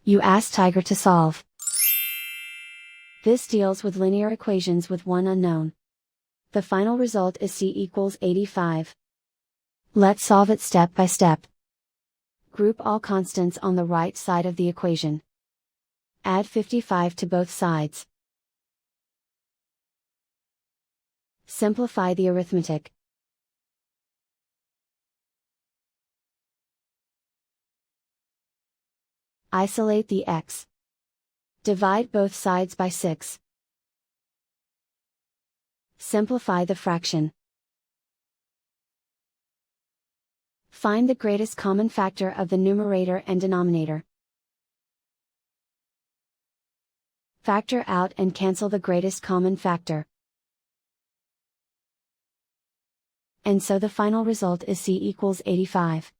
You ask Tiger to solve. This deals with linear equations with one unknown. The final result is c equals 85. Let's solve it step by step. Group all constants on the right side of the equation. Add 55 to both sides. Simplify the arithmetic. Isolate the x. Divide both sides by 6. Simplify the fraction. Find the greatest common factor of the numerator and denominator. Factor out and cancel the greatest common factor. And so the final result is c equals 85.